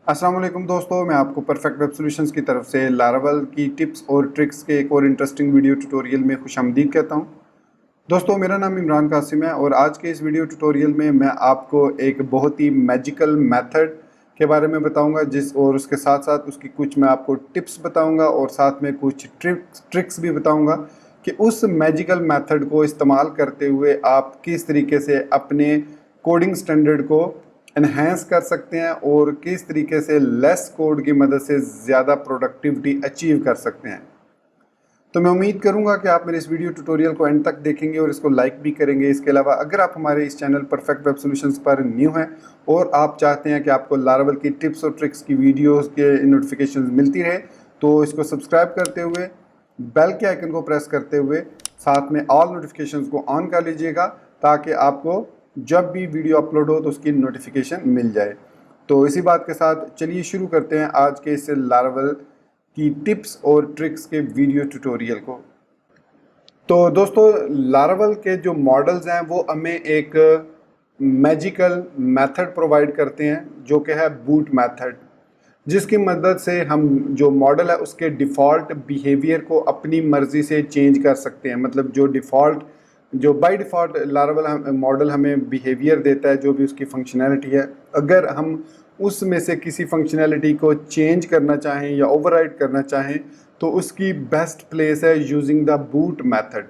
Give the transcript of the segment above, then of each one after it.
अस्सलाम वालेकुम दोस्तों, मैं आपको परफेक्ट वेब सॉल्यूशंस की तरफ से लारावल की टिप्स और ट्रिक्स के एक और इंटरेस्टिंग वीडियो ट्यूटोरियल में खुशामदीद कहता हूं। दोस्तों, मेरा नाम इमरान कासिम है और आज के इस वीडियो ट्यूटोरियल में मैं आपको एक बहुत ही मैजिकल मेथड के बारे में बताऊंगा और उसके साथ साथ उसकी कुछ मैं आपको टिप्स बताऊंगा और साथ में कुछ ट्रिक्स भी बताऊंगा कि उस मैजिकल मेथड को इस्तेमाल करते हुए आप किस तरीके से अपने कोडिंग स्टैंडर्ड को एनहेंस कर सकते हैं और किस तरीके से लेस कोड की मदद से ज़्यादा प्रोडक्टिविटी अचीव कर सकते हैं। तो मैं उम्मीद करूंगा कि आप मेरे इस वीडियो ट्यूटोरियल को एंड तक देखेंगे और इसको लाइक भी करेंगे। इसके अलावा अगर आप हमारे इस चैनल परफेक्ट वेब सॉल्यूशंस पर न्यू हैं और आप चाहते हैं कि आपको लारावल की टिप्स और ट्रिक्स की वीडियोस के नोटिफिकेशंस मिलती रहे, तो इसको सब्सक्राइब करते हुए बेल के आइकन को प्रेस करते हुए साथ में ऑल नोटिफिकेशंस को ऑन कर लीजिएगा, ताकि आपको जब भी वीडियो अपलोड हो तो उसकी नोटिफिकेशन मिल जाए। तो इसी बात के साथ चलिए शुरू करते हैं आज के इस लारावल की टिप्स और ट्रिक्स के वीडियो ट्यूटोरियल को। तो दोस्तों, लारावल के जो मॉडल्स हैं वो हमें एक मैजिकल मेथड प्रोवाइड करते हैं जो कि है बूट मेथड, जिसकी मदद से हम जो मॉडल है उसके डिफ़ॉल्ट बिहेवियर को अपनी मर्ज़ी से चेंज कर सकते हैं। मतलब जो बाय डिफ़ॉल्ट लारावल मॉडल हमें बिहेवियर देता है, जो भी उसकी फंक्शनैलिटी है, अगर हम उसमें से किसी फंक्शनैलिटी को चेंज करना चाहें या ओवरराइड करना चाहें तो उसकी बेस्ट प्लेस है using the boot method.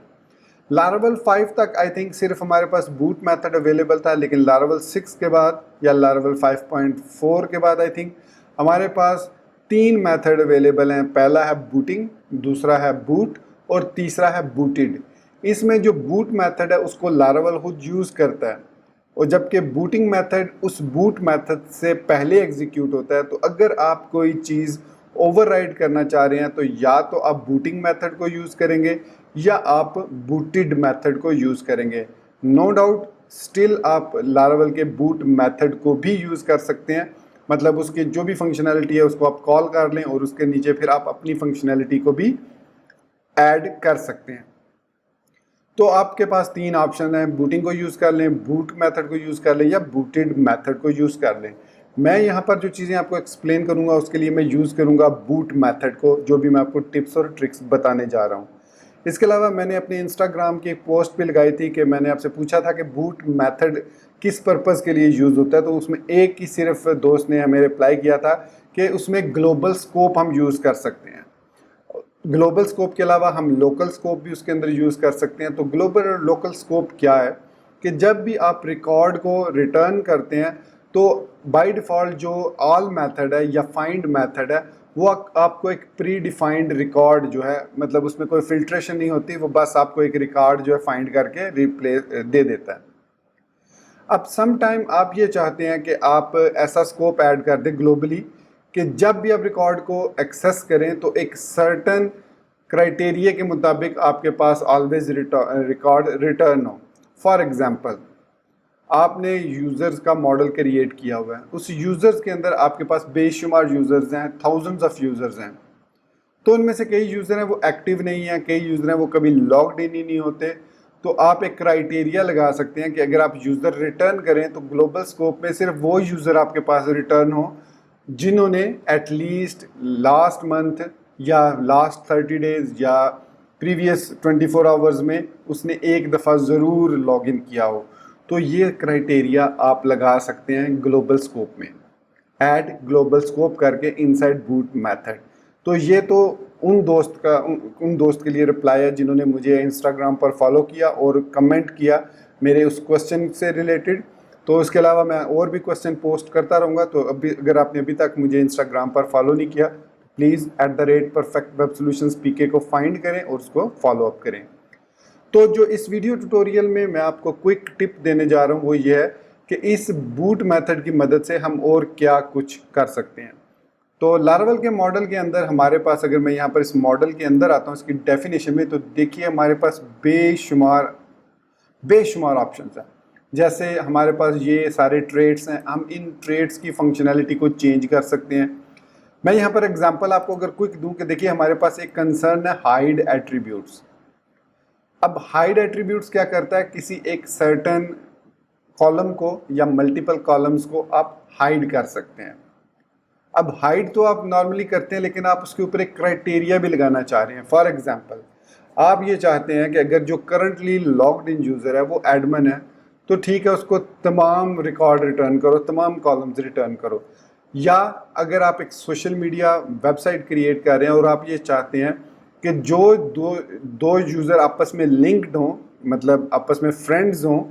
Laravel 5 तक आई थिंक सिर्फ हमारे पास बूट मेथड अवेलेबल था, लेकिन लारावल 6 के बाद या लारावल 5.4 के बाद आई थिंक हमारे पास 3 मेथड अवेलेबल हैं। पहला है बूटिंग, दूसरा है बूट और तीसरा है बूटेड। इसमें जो बूट मेथड है उसको लारावल खुद यूज़ करता है, और जबकि बूटिंग मेथड उस बूट मेथड से पहले एग्जीक्यूट होता है। तो अगर आप कोई चीज़ ओवरराइड करना चाह रहे हैं तो या तो आप बूटिंग मेथड को यूज़ करेंगे या आप बूटेड मेथड को यूज़ करेंगे। नो डाउट स्टिल आप लारावल के बूट मेथड को भी यूज़ कर सकते हैं। मतलब उसकी जो भी फंक्शनैलिटी है उसको आप कॉल कर लें और उसके नीचे फिर आप अपनी फंक्शनैलिटी को भी ऐड कर सकते हैं। तो आपके पास 3 ऑप्शन हैं, बूटिंग को यूज़ कर लें, बूट मेथड को यूज़ कर लें या बूटेड मेथड को यूज़ कर लें। मैं यहाँ पर जो चीज़ें आपको एक्सप्लेन करूँगा उसके लिए मैं यूज़ करूँगा बूट मेथड को, जो भी मैं आपको टिप्स और ट्रिक्स बताने जा रहा हूँ। इसके अलावा मैंने अपने इंस्टाग्राम की एक पोस्ट पे लगाई थी कि मैंने आपसे पूछा था कि बूट मेथड किस पर्पज़ के लिए यूज़ होता है, तो उसमें एक ही सिर्फ दोस्त ने हमें रिप्लाई किया था कि उसमें ग्लोबल स्कोप हम यूज़ कर सकते हैं। ग्लोबल स्कोप के अलावा हम लोकल स्कोप भी उसके अंदर यूज़ कर सकते हैं। तो ग्लोबल और लोकल स्कोप क्या है कि जब भी आप रिकॉर्ड को रिटर्न करते हैं तो बाय डिफ़ॉल्ट जो ऑल मेथड है या फाइंड मेथड है वो आपको एक प्री डिफाइंड रिकॉर्ड जो है, मतलब उसमें कोई फिल्ट्रेशन नहीं होती, वो बस आपको एक रिकॉर्ड जो है फाइंड करके रिप्लेस दे देता है। अब सम टाइम आप ये चाहते हैं कि आप ऐसा स्कोप ऐड कर दें ग्लोबली कि जब भी आप रिकॉर्ड को एक्सेस करें तो एक सर्टन क्राइटेरिया के मुताबिक आपके पास ऑलवेज रिकॉर्ड रिटर्न हो। फॉर एग्जांपल, आपने यूज़र्स का मॉडल क्रिएट किया हुआ है, उस यूज़र्स के अंदर आपके पास बेशुमार यूज़र्स हैं, थाउजेंड्स ऑफ यूज़र्स हैं। तो उनमें से कई यूज़र हैं वो एक्टिव नहीं हैं, कई यूज़र हैं वो कभी लॉग्ड इन ही नहीं होते। तो आप एक क्राइटेरिया लगा सकते हैं कि अगर आप यूज़र रिटर्न करें तो ग्लोबल स्कोप में सिर्फ वो यूज़र आपके पास रिटर्न हो जिन्होंने एटलीस्ट लास्ट मंथ या लास्ट 30 डेज़ या प्रीवियस 24 आवर्स में उसने एक दफ़ा ज़रूर लॉगिन किया हो। तो ये क्राइटेरिया आप लगा सकते हैं ग्लोबल स्कोप में, ऐड ग्लोबल स्कोप करके इनसाइड बूट मेथड। तो ये तो उन दोस्त के लिए रिप्लाई है जिन्होंने मुझे इंस्टाग्राम पर फॉलो किया और कमेंट किया मेरे उस क्वेश्चन से रिलेटेड। तो इसके अलावा मैं और भी क्वेश्चन पोस्ट करता रहूँगा। तो अगर आपने अभी तक मुझे इंस्टाग्राम पर फॉलो नहीं किया, प्लीज़ @perfectwebsolutions pk को फाइंड करें और उसको फॉलो अप करें। तो जो इस वीडियो ट्यूटोरियल में मैं आपको क्विक टिप देने जा रहा हूँ वो ये है कि इस बूट मेथड की मदद से हम और क्या कुछ कर सकते हैं। तो लारावल के मॉडल के अंदर हमारे पास, अगर मैं यहाँ पर इस मॉडल के अंदर आता हूँ इसकी डेफिनेशन में, तो देखिए हमारे पास बेशुमार ऑप्शंस हैं। जैसे हमारे पास ये सारे ट्रेड्स हैं, हम इन ट्रेड्स की फंक्शनैलिटी को चेंज कर सकते हैं। मैं यहाँ पर एग्जांपल आपको अगर क्विक दूं कि देखिए हमारे पास एक कंसर्न है हाइड एट्रीब्यूट्स। अब हाइड एट्रीब्यूट्स क्या करता है, किसी एक सर्टेन कॉलम को या मल्टीपल कॉलम्स को आप हाइड कर सकते हैं। अब हाइड तो आप नॉर्मली करते हैं, लेकिन आप उसके ऊपर एक क्राइटेरिया भी लगाना चाह रहे हैं। फॉर एग्जांपल आप ये चाहते हैं कि अगर जो करंटली लॉग्ड इन यूज़र है वो एडमिन है, तो ठीक है, उसको तमाम रिकॉर्ड रिटर्न करो, तमाम कॉलम्स रिटर्न करो। या अगर आप एक सोशल मीडिया वेबसाइट क्रिएट कर रहे हैं और आप ये चाहते हैं कि जो दो दो यूज़र आपस में लिंक्ड हों, मतलब आपस में फ्रेंड्स हों,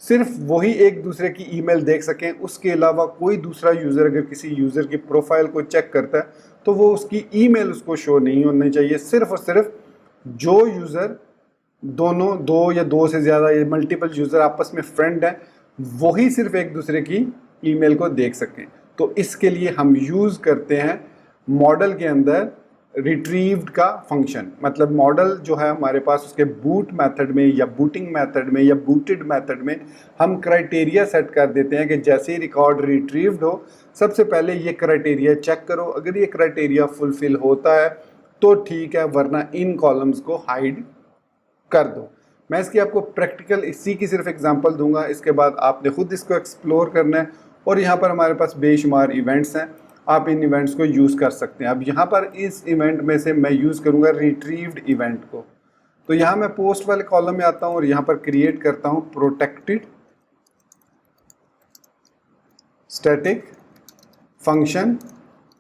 सिर्फ वही एक दूसरे की ईमेल देख सकें, उसके अलावा कोई दूसरा यूज़र अगर किसी यूज़र की प्रोफाइल को चेक करता है तो वो उसकी ईमेल उसको शो नहीं होनी चाहिए। सिर्फ और सिर्फ जो यूज़र दोनों, दो या दो से ज़्यादा या मल्टीपल यूज़र आपस में फ्रेंड हैं, वही सिर्फ एक दूसरे की ईमेल को देख सकें। तो इसके लिए हम यूज़ करते हैं मॉडल के अंदर रिट्रीव्ड का फंक्शन। मतलब मॉडल जो है हमारे पास, उसके बूट मेथड में या बूटिंग मेथड में या बूटेड मेथड में हम क्राइटेरिया सेट कर देते हैं कि जैसे ही रिकॉर्ड रिट्रीव्ड हो, सबसे पहले ये क्राइटेरिया चेक करो। अगर ये क्राइटेरिया फुलफिल होता है तो ठीक है, वरना इन कॉलम्स को हाइड कर दो। मैं इसकी आपको प्रैक्टिकल इसी की सिर्फ एग्जांपल दूंगा, इसके बाद आपने खुद इसको एक्सप्लोर करना है। और यहाँ पर हमारे पास बेशुमार इवेंट्स हैं, आप इन इवेंट्स को यूज़ कर सकते हैं। अब यहाँ पर इस इवेंट में से मैं यूज़ करूँगा रिट्रीव्ड इवेंट को। तो यहाँ मैं पोस्ट वाले कॉलम में आता हूँ और यहाँ पर क्रिएट करता हूँ प्रोटेक्टेड स्टैटिक फंक्शन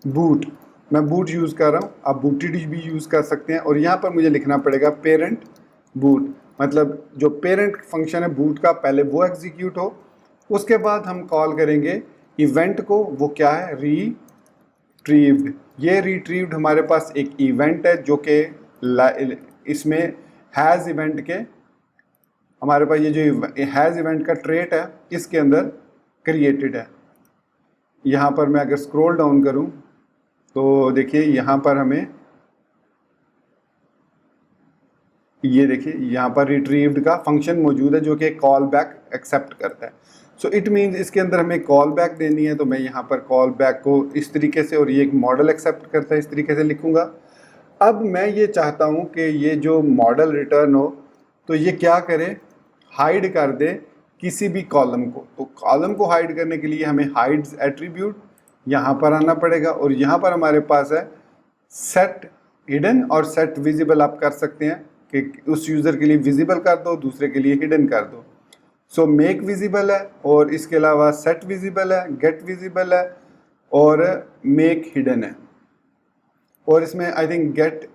बूट। मैं बूट यूज़ कर रहा हूँ, आप बूटेड भी यूज़ कर सकते हैं। और यहाँ पर मुझे लिखना पड़ेगा पेरेंट बूट, मतलब जो पेरेंट फंक्शन है बूट का, पहले वो एग्जीक्यूट हो, उसके बाद हम कॉल करेंगे इवेंट को। वो क्या है? रिट्रीव्ड। ये रिट्रीव्ड हमारे पास एक इवेंट है जो कि इसमें हैज़ इवेंट के, हमारे पास ये जो हैज़ इवेंट का ट्रेट है इसके अंदर क्रिएटेड है। यहाँ पर मैं अगर स्क्रॉल डाउन करूँ तो देखिए यहाँ पर हमें ये देखिए यहाँ पर रिट्रीव्ड का फंक्शन मौजूद है जो कि कॉल बैक एक्सेप्ट करता है। सो इट मीन्स इसके अंदर हमें कॉल बैक देनी है, तो मैं यहाँ पर कॉल बैक को इस तरीके से, और ये एक मॉडल एक्सेप्ट करता है, इस तरीके से लिखूँगा। अब मैं ये चाहता हूँ कि ये जो मॉडल रिटर्न हो तो ये क्या करे, हाइड कर दे किसी भी कॉलम को। तो कॉलम को हाइड करने के लिए हमें हाइड्स एट्रीब्यूट यहाँ पर आना पड़ेगा, और यहाँ पर हमारे पास है सेट हिडन और सेट विजिबल। आप कर सकते हैं कि उस यूज़र के लिए विजिबल कर दो, दूसरे के लिए हिडन कर दो। सो मेक विजिबल है, और इसके अलावा सेट विजिबल है, गेट विजिबल है, और मेक हिडन है। और इसमें I think gate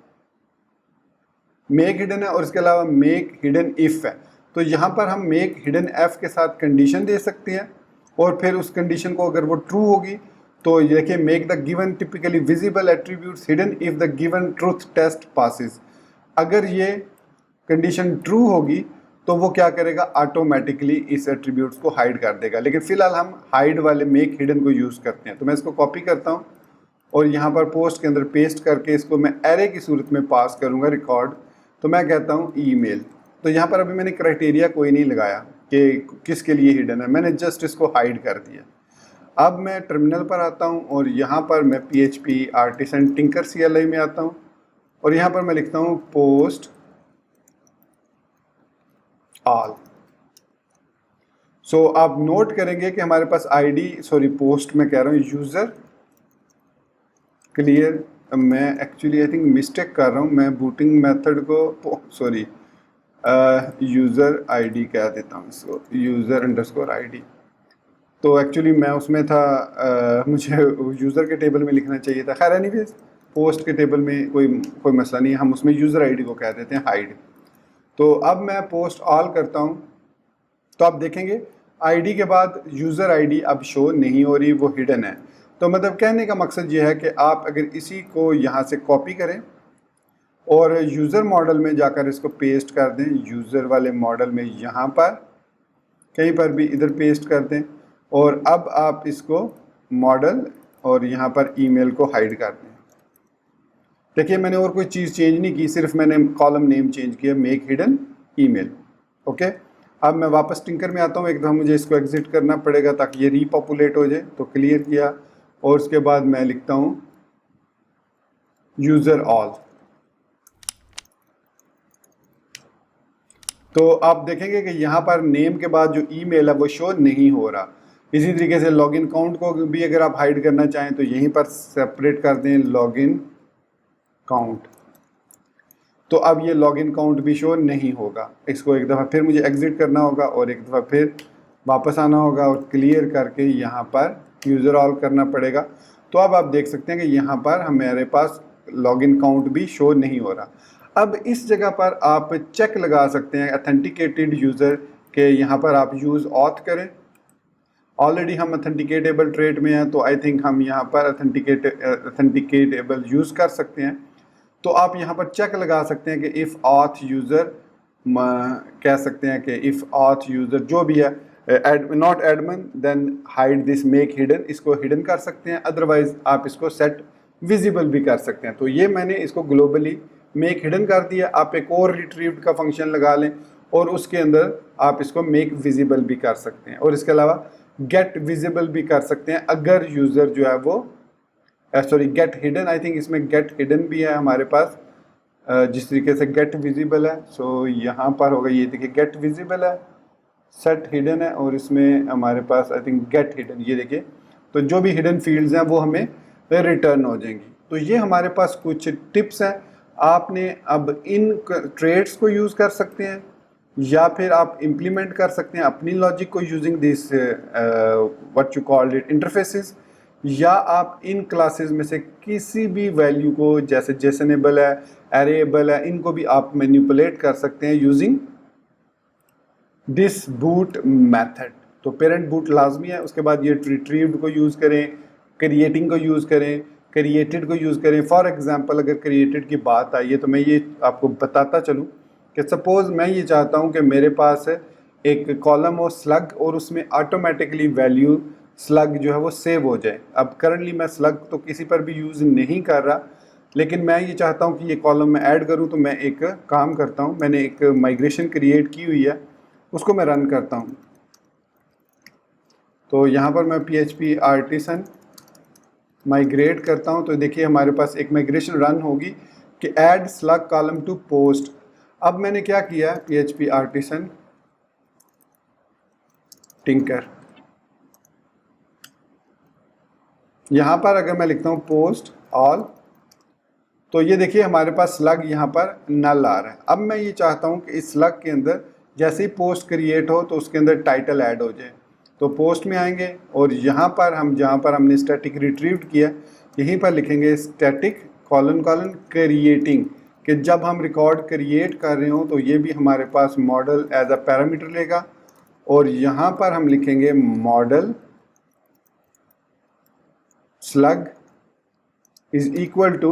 make hidden है, और इसके अलावा मेक हिडन इफ़ है। तो यहाँ पर हम मेक हिडन एफ के साथ कंडीशन दे सकते हैं, और फिर उस कंडीशन को अगर वो ट्रू होगी तो देखिए make the given typically visible attributes hidden if the given truth test passes. अगर ये कंडीशन ट्रू होगी तो वो क्या करेगा, ऑटोमेटिकली इस एट्रीब्यूट्स को हाइड कर देगा। लेकिन फिलहाल हम हाइड वाले मेक हिडन को यूज़ करते हैं। तो मैं इसको कॉपी करता हूँ और यहाँ पर पोस्ट के अंदर पेस्ट करके इसको मैं एरे की सूरत में पास करूँगा रिकॉर्ड। तो मैं कहता हूँ ईमेल। तो यहाँ पर अभी मैंने क्राइटेरिया कोई नहीं लगाया कि किसके लिए हिडन है, मैंने जस्ट इसको हाइड कर दिया। अब मैं टर्मिनल पर आता हूँ और यहाँ पर मैं PHP आर्टिसन टिंकर CLI में आता हूँ, और यहाँ पर मैं लिखता हूँ पोस्ट ऑल। सो आप नोट करेंगे कि हमारे पास पोस्ट में कह रहा हूँ यूज़र क्लियर। मैं एक्चुअली आई थिंक मिस्टेक कर रहा हूँ, मैं बूटिंग मेथड को यूज़र ID कह देता हूँ इसको, यूज़र_ID। तो एक्चुअली मैं उसमें था, मुझे यूज़र के टेबल में लिखना चाहिए था। खैर एनीवेज, पोस्ट के टेबल में कोई मसला नहीं है, हम उसमें यूज़र ID को कह देते हैं हाइड। तो अब मैं पोस्ट ऑल करता हूँ, तो आप देखेंगे ID के बाद यूज़र ID अब शो नहीं हो रही, वो हिडन है। तो मतलब कहने का मकसद ये है कि आप अगर इसी को यहाँ से कॉपी करें और यूज़र मॉडल में जाकर इसको पेस्ट कर दें, यूज़र वाले मॉडल में यहाँ पर कहीं पर भी इधर पेस्ट कर दें, और अब आप इसको मॉडल और यहाँ पर ईमेल को हाइड कर दें। देखिए मैंने और कोई चीज़ चेंज नहीं की, सिर्फ मैंने कॉलम नेम चेंज किया, मेक हिडन ईमेल। ओके, अब मैं वापस टिंकर में आता हूँ। एक दफ़ा मुझे इसको एग्जिट करना पड़ेगा ताकि ये रीपॉपुलेट हो जाए। तो क्लियर किया, और उसके बाद मैं लिखता हूँ यूज़र ऑल। तो आप देखेंगे कि यहाँ पर नेम के बाद जो ईमेल है वो शो नहीं हो रहा। इसी तरीके से लॉगिन काउंट को भी अगर आप हाइड करना चाहें तो यहीं पर सेपरेट कर दें लॉगिन काउंट, तो अब ये लॉगिन काउंट भी शो नहीं होगा। इसको एक दफ़ा फिर मुझे एग्जिट करना होगा और एक दफ़ा फिर वापस आना होगा और क्लियर करके यहाँ पर यूज़र ऑल करना पड़ेगा। तो अब आप देख सकते हैं कि यहाँ पर हमारे पास लॉगिन काउंट भी शो नहीं हो रहा। अब इस जगह पर आप चेक लगा सकते हैं ऑथेंटिकेटेड यूज़र के, यहाँ पर आप यूज़ ऑथ करें। ऑलरेडी हम ऑथेंटिकेटेबल ट्रेड में हैं, तो आई थिंक हम यहाँ पर ऑथेंटिकेटेबल यूज़ कर सकते हैं। तो आप यहाँ पर चेक लगा सकते हैं कि इफ़ ऑथ यूज़र, कह सकते हैं कि इफ़ ऑथ यूज़र जो भी है, not admin then hide this make hidden, इसको हिडन कर सकते हैं। अदरवाइज आप इसको सेट विजिबल भी कर सकते हैं। तो ये मैंने इसको ग्लोबली मेक हिडन कर दिया। आप एक और रिट्रीव्ड का फंक्शन लगा लें और उसके अंदर आप इसको मेक विजिबल भी कर सकते हैं, और इसके अलावा गेट विजिबल भी कर सकते हैं अगर यूज़र जो है वो sorry get hidden, I think इसमें गेट हिडन भी है हमारे पास, जिस तरीके से गेट विजिबल है। सो यहाँ पर होगा, ये देखिए गेट विजिबल है, सेट हिडन है, और इसमें हमारे पास आई थिंक गेट हिडन, ये देखिए। तो जो भी हिडन फील्ड्स हैं वो हमें रिटर्न हो जाएंगी। तो ये हमारे पास कुछ टिप्स हैं। आपने अब इन ट्रेड्स को यूज़ कर सकते हैं या फिर आप इम्प्लीमेंट कर सकते हैं अपनी लॉजिक को using this what you called it interfaces, या आप इन क्लासेस में से किसी भी वैल्यू को, जैसे जेसनेबल है, एरेबल है, इनको भी आप मैनिपुलेट कर सकते हैं यूजिंग दिस बूट मेथड। तो पेरेंट बूट लाजमी है, उसके बाद ये रिट्रीव्ड को यूज़ करें, क्रिएटिंग को यूज़ करें, क्रिएटेड को यूज़ करें। फॉर एग्जांपल अगर क्रिएटेड की बात आई है तो मैं ये आपको बताता चलूँ कि सपोज़ मैं ये चाहता हूँ कि मेरे पास एक कॉलम हो स्लग, और उसमें ऑटोमेटिकली वैल्यू स्लग जो है वो सेव हो जाए। अब करंटली मैं स्लग तो किसी पर भी यूज़ नहीं कर रहा, लेकिन मैं ये चाहता हूँ कि ये कॉलम मैं ऐड करूँ। तो मैं एक काम करता हूँ, मैंने एक माइग्रेशन क्रिएट की हुई है, उसको मैं रन करता हूँ। तो यहाँ पर मैं PHP आर्टिसन माइग्रेट करता हूँ, तो देखिए हमारे पास एक माइग्रेशन रन होगी कि add slug column to post. अब मैंने क्या किया, PHP आर्टिसन टिंकर, यहाँ पर अगर मैं लिखता हूँ पोस्ट ऑल, तो ये देखिए हमारे पास स्लग यहाँ पर नल आ रहा है। अब मैं ये चाहता हूँ कि इस स्लग के अंदर जैसे ही पोस्ट क्रिएट हो तो उसके अंदर टाइटल ऐड हो जाए। तो पोस्ट में आएंगे और यहाँ पर हम, जहाँ पर हमने स्टैटिक रिट्रीव्ड किया, यहीं पर लिखेंगे स्टैटिक कॉलन कॉलन क्रिएटिंग, कि जब हम रिकॉर्ड क्रिएट कर रहे हो तो ये भी हमारे पास मॉडल एज अ पैरामीटर लेगा। और यहाँ पर हम लिखेंगे model slug is equal to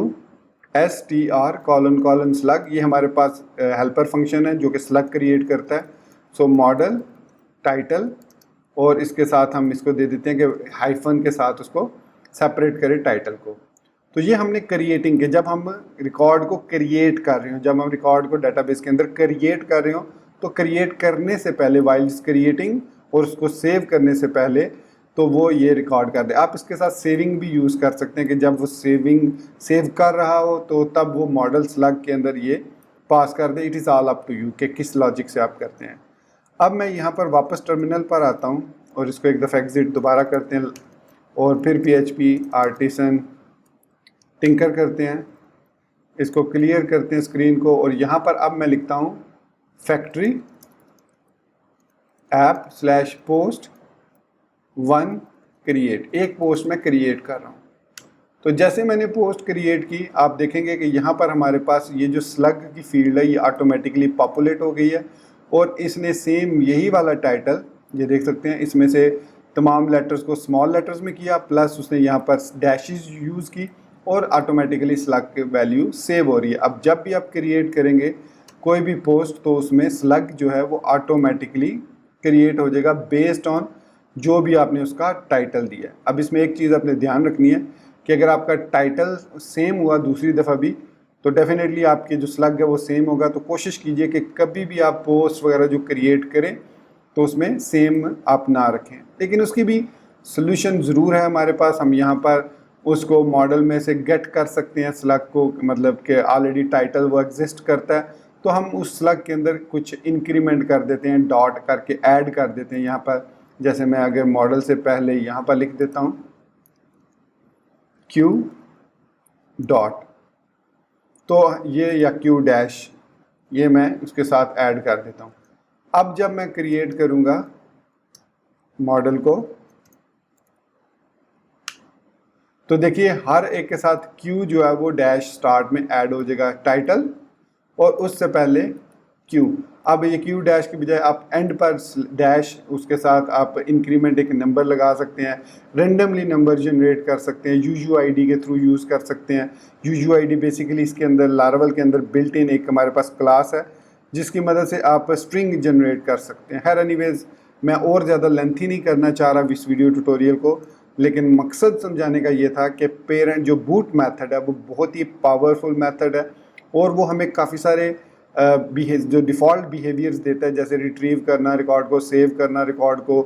str colon colon slug. ये हमारे पास हेल्पर फंक्शन है जो कि स्लग क्रिएट करता है। सो मॉडल टाइटल, और इसके साथ हम इसको दे देते हैं कि हाइफन के साथ उसको सेपरेट करें टाइटल को। तो ये हमने क्रिएटिंग के, जब हम रिकॉर्ड को क्रिएट कर रहे हो, जब हम रिकॉर्ड को डाटाबेस के अंदर क्रिएट कर रहे हो, तो क्रिएट करने से पहले वाइल क्रिएटिंग और उसको सेव करने से पहले तो वो ये रिकॉर्ड कर दे। आप इसके साथ सेविंग भी यूज़ कर सकते हैं कि जब वो सेव कर रहा हो तो तब वो मॉडल स्लग के अंदर ये पास कर दे। It is all up to you कि किस लॉजिक से आप करते हैं। अब मैं यहाँ पर वापस टर्मिनल पर आता हूँ और इसको एक दफ़ा एग्जिट दोबारा करते हैं और फिर PHP आर्टिसन टिंकर करते हैं, इसको क्लियर करते हैं स्क्रीन को, और यहाँ पर अब मैं लिखता हूँ factory app slash post 1 create. एक पोस्ट मैं क्रिएट कर रहा हूँ। तो जैसे मैंने पोस्ट क्रिएट की, आप देखेंगे कि यहाँ पर हमारे पास ये जो स्लग की फील्ड है ये ऑटोमेटिकली पॉपुलेट हो गई है, और इसने सेम यही वाला टाइटल, ये देख सकते हैं, इसमें से तमाम लेटर्स को स्मॉल लेटर्स में किया, प्लस उसने यहाँ पर डैशेस यूज़ की, और ऑटोमेटिकली स्लग की वैल्यू सेव हो रही है। अब जब भी आप क्रिएट करेंगे कोई भी पोस्ट, तो उसमें स्लग जो है वो ऑटोमेटिकली क्रिएट हो जाएगा बेस्ड ऑन जो भी आपने उसका टाइटल दिया है। अब इसमें एक चीज़ आपने ध्यान रखनी है कि अगर आपका टाइटल सेम हुआ दूसरी दफ़ा भी, तो डेफिनेटली आपकी जो स्लग है वो सेम होगा। तो कोशिश कीजिए कि कभी भी आप पोस्ट वगैरह जो क्रिएट करें तो उसमें सेम आप ना रखें, लेकिन उसकी भी सोल्यूशन ज़रूर है हमारे पास। हम यहाँ पर उसको मॉडल में से गेट कर सकते हैं स्लग को, मतलब कि ऑलरेडी टाइटल वो एग्जिस्ट करता है, तो हम उस स्लग के अंदर कुछ इंक्रीमेंट कर देते हैं, डॉट करके ऐड कर देते हैं यहाँ पर जैसे मैं अगर मॉडल से पहले यहाँ पर लिख देता हूँ Q डॉट, तो ये या Q डैश, ये मैं उसके साथ ऐड कर देता हूँ। अब जब मैं क्रिएट करूँगा मॉडल को, तो देखिए हर एक के साथ Q जो है वो डैश स्टार्ट में ऐड हो जाएगा, टाइटल और उससे पहले Q। अब ये Q डैश की बजाय आप एंड पर डैश, उसके साथ आप इंक्रीमेंट एक नंबर लगा सकते हैं, रेंडमली नंबर जनरेट कर सकते हैं, UUID के थ्रू यूज़ कर सकते हैं। UUID बेसिकली इसके अंदर लारावल के अंदर बिल्ट इन एक हमारे पास क्लास है जिसकी मदद से आप स्ट्रिंग जनरेट कर सकते हैं। खैर एनीवेज, मैं और ज़्यादा लेंथी नहीं करना चाह रहा इस वीडियो ट्यूटोरियल को, लेकिन मकसद समझाने का ये था कि पेरेंट जो बूट मेथड है वो बहुत ही पावरफुल मेथड है और वो हमें काफ़ी सारे जो डिफ़ॉल्ट बिहेवियर्स देता है, जैसे रिट्रीव करना रिकॉर्ड को, सेव करना रिकॉर्ड को,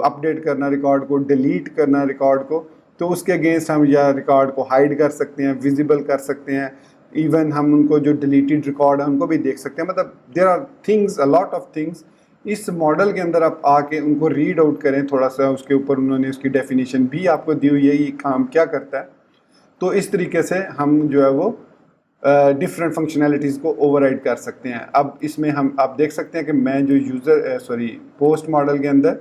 अपडेट करना रिकॉर्ड को, डिलीट करना रिकॉर्ड को। तो उसके अगेंस्ट हम या रिकॉर्ड को हाइड कर सकते हैं, विजिबल कर सकते हैं, इवन हम उनको जो डिलीटेड रिकॉर्ड है उनको भी देख सकते हैं। मतलब there are things, a lot of things इस मॉडल के अंदर आप आके उनको रीड आउट करें थोड़ा सा, उसके ऊपर उन्होंने उसकी डेफिनेशन भी आपको दी हुई है, ये काम क्या करता है। तो इस तरीके से हम जो है वो डिफरेंट फंक्शनैलिटीज़ को ओवरराइड कर सकते हैं। अब इसमें हम आप देख सकते हैं कि मैं जो पोस्ट मॉडल के अंदर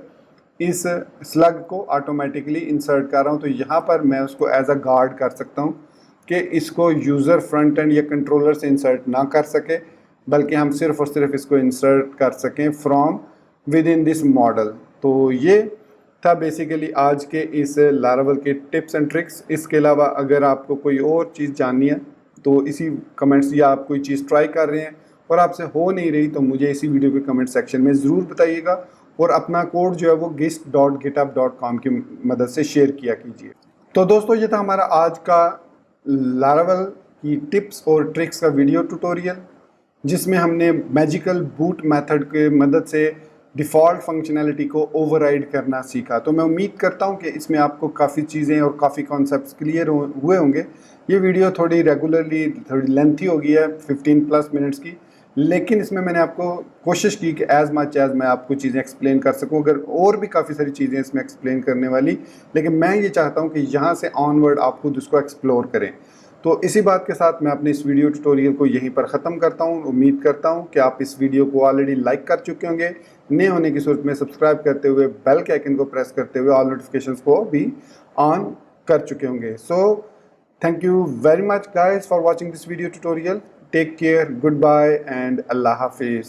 इस स्लग को ऑटोमेटिकली इंसर्ट कर रहा हूँ, तो यहाँ पर मैं उसको एज अ गार्ड कर सकता हूँ कि इसको यूज़र फ्रंट एंड या कंट्रोलर से इंसर्ट ना कर सके, बल्कि हम सिर्फ और सिर्फ इसको इंसर्ट कर सकें from with in this model. तो ये था बेसिकली आज के इस लारावल के टिप्स एंड ट्रिक्स। इसके अलावा अगर आपको कोई और चीज़ जाननी है तो इसी कमेंट्स, या आप कोई चीज़ ट्राई कर रहे हैं और आपसे हो नहीं रही, तो मुझे इसी वीडियो के कमेंट सेक्शन में ज़रूर बताइएगा और अपना कोड जो है वो gist.github.com की मदद से शेयर किया कीजिए। तो दोस्तों, ये था हमारा आज का लारावल की टिप्स और ट्रिक्स का वीडियो ट्यूटोरियल, जिसमें हमने मैजिकल बूट मेथड के मदद से डिफ़ॉल्ट फंक्शनैलिटी को ओवरराइड करना सीखा। तो मैं उम्मीद करता हूं कि इसमें आपको काफ़ी चीज़ें और काफ़ी कॉन्सेप्ट्स क्लियर हुए होंगे। ये वीडियो थोड़ी थोड़ी लेंथी हो गई है, 15+ मिनट्स की, लेकिन इसमें मैंने आपको कोशिश की कि एज़ मच एज़ मैं आपको चीज़ें एक्सप्लेन कर सकूं। अगर और भी काफ़ी सारी चीज़ें इसमें एक्सप्लेन करने वाली, लेकिन मैं ये चाहता हूँ कि यहाँ से ऑनवर्ड आप खुद उसको एक्सप्लोर करें। तो इसी बात के साथ मैं अपने इस वीडियो ट्यूटोरियल को यहीं पर ख़त्म करता हूँ। उम्मीद करता हूँ कि आप इस वीडियो को ऑलरेडी लाइक कर चुके होंगे, नए होने की सूरत में सब्सक्राइब करते हुए बेल के आइकन को प्रेस करते हुए ऑल नोटिफिकेशंस को भी ऑन कर चुके होंगे। So thank you very much guys for watching this video tutorial. Take care, good bye and अल्लाह हाफिज़।